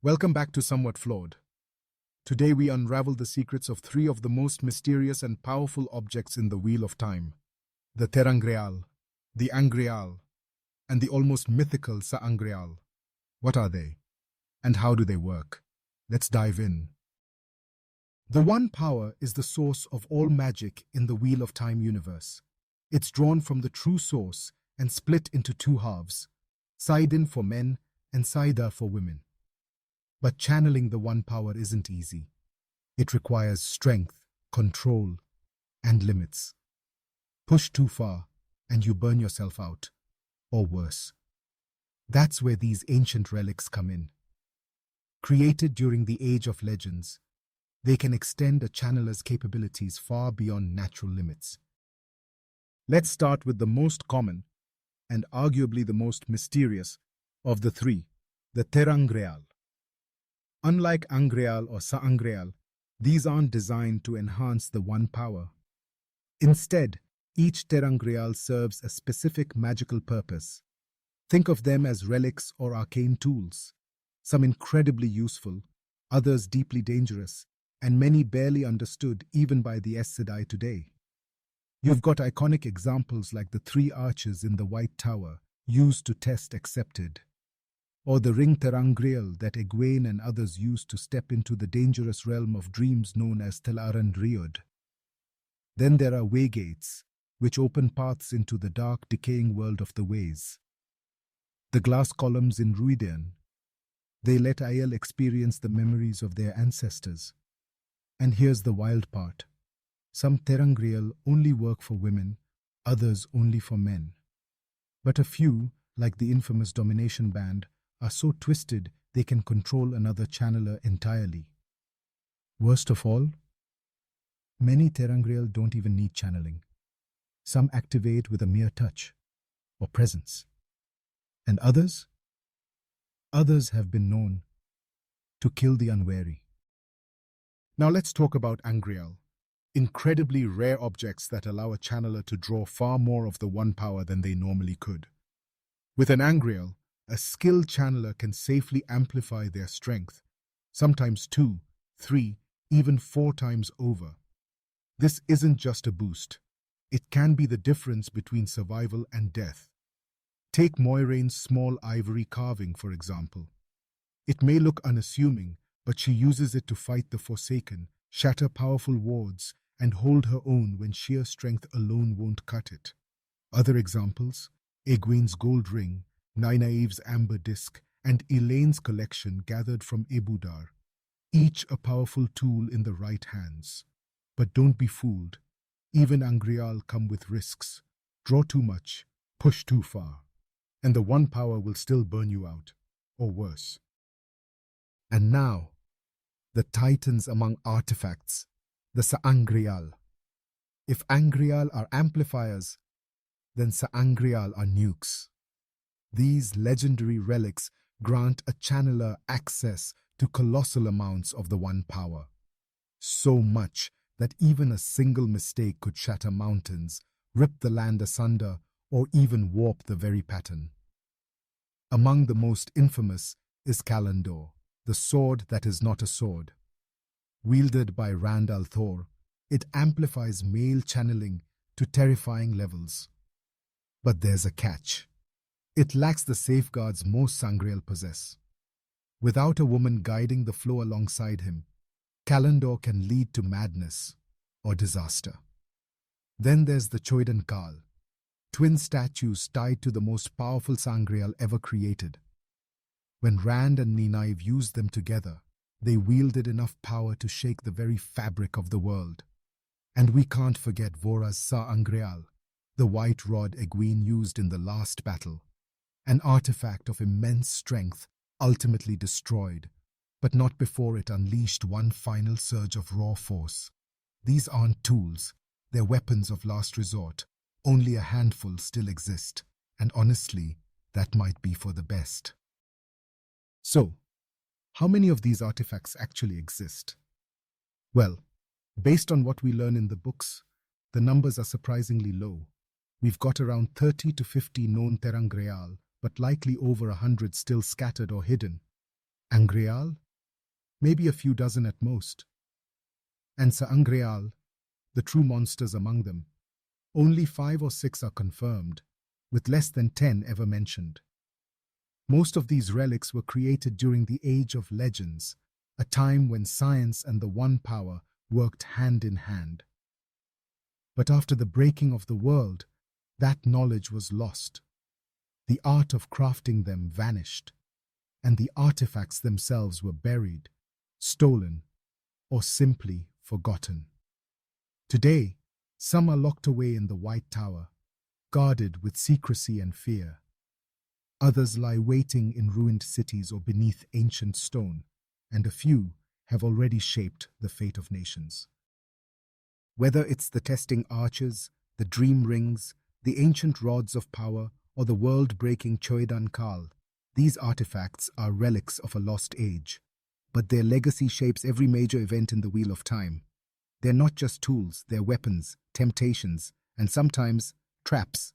Welcome back to Somewhat Flawed. Today we unravel the secrets of three of the most mysterious and powerful objects in the Wheel of Time: the Ter'angreal, the Angreal, and the almost mythical Sa'angreal. What are they? And how do they work? Let's dive in. The One Power is the source of all magic in the Wheel of Time universe. It's drawn from the true source and split into two halves, Saidin for men and Saida for women. But channeling the One Power isn't easy. It requires strength, control, and limits. Push too far, and you burn yourself out, or worse. That's where these ancient relics come in. Created during the Age of Legends, they can extend a channeler's capabilities far beyond natural limits. Let's start with the most common, and arguably the most mysterious, of the three, the Ter'angreal. Unlike Angreal or Sa'angreal, these aren't designed to enhance the One Power. Instead, each Ter'angreal serves a specific magical purpose. Think of them as relics or arcane tools, some incredibly useful, others deeply dangerous, and many barely understood even by the Aes Sedai today. You've got iconic examples like the three arches in the White Tower, used to test accepted, or the ring Ter'angreal that Egwene and others used to step into the dangerous realm of dreams known as Ter'angreal. Then there are waygates, which open paths into the dark, decaying world of the ways. The glass columns in Ruidian, they let Aiel experience the memories of their ancestors. And here's the wild part. Some Ter'angreal only work for women, others only for men. But a few, like the infamous Domination Band, are so twisted they can control another channeler entirely. Worst of all, many Ter'angreal don't even need channeling. Some activate with a mere touch or presence. And others? Others have been known to kill the unwary. Now let's talk about Angreal, incredibly rare objects that allow a channeler to draw far more of the One Power than they normally could. With an Angreal, a skilled channeler can safely amplify their strength, sometimes 2, 3, even 4 times over. This isn't just a boost. It can be the difference between survival and death. Take Moiraine's small ivory carving, for example. It may look unassuming, but she uses it to fight the Forsaken, shatter powerful wards, and hold her own when sheer strength alone won't cut it. Other examples: Egwene's gold ring, Nynaeve's amber disc, and Elaine's collection gathered from Ebudar, each a powerful tool in the right hands. But don't be fooled. Even Angreal come with risks. Draw too much, push too far, and the One Power will still burn you out, or worse. And now, the titans among artifacts, the Sa'angreal. If Angreal are amplifiers, then Sa'angreal are nukes. These legendary relics grant a channeler access to colossal amounts of the One Power. So much that even a single mistake could shatter mountains, rip the land asunder, or even warp the very pattern. Among the most infamous is Callandor, the sword that is not a sword. Wielded by Rand al'Thor, it amplifies male channeling to terrifying levels. But there's a catch. It lacks the safeguards most Sangreal possess. Without a woman guiding the flow alongside him, Callandor can lead to madness or disaster. Then there's the Choedan Kal, twin statues tied to the most powerful Sangreal ever created. When Rand and Nynaeve used them together, they wielded enough power to shake the very fabric of the world. And we can't forget Vora's Sa'angreal, the white rod Egwene used in the last battle. An artifact of immense strength, ultimately destroyed, but not before it unleashed one final surge of raw force. These aren't tools, they're weapons of last resort. Only a handful still exist, and honestly, that might be for the best. So, how many of these artifacts actually exist? Well, based on what we learn in the books, the numbers are surprisingly low. We've got around 30 to 50 known Ter'angreal, but likely over 100 still scattered or hidden. Ter'angreal? Maybe a few dozen at most. And Ter'angreal, the true monsters among them, only 5 or 6 are confirmed, with less than 10 ever mentioned. Most of these relics were created during the Age of Legends, a time when science and the One Power worked hand in hand. But after the breaking of the world, that knowledge was lost. The art of crafting them vanished, and the artifacts themselves were buried, stolen, or simply forgotten. Today, some are locked away in the White Tower, guarded with secrecy and fear. Others lie waiting in ruined cities or beneath ancient stone, and a few have already shaped the fate of nations. Whether it's the testing arches, the dream rings, the ancient rods of power, or the world-breaking Choedan Kal, these artifacts are relics of a lost age. But their legacy shapes every major event in the Wheel of Time. They're not just tools, they're weapons, temptations, and sometimes traps.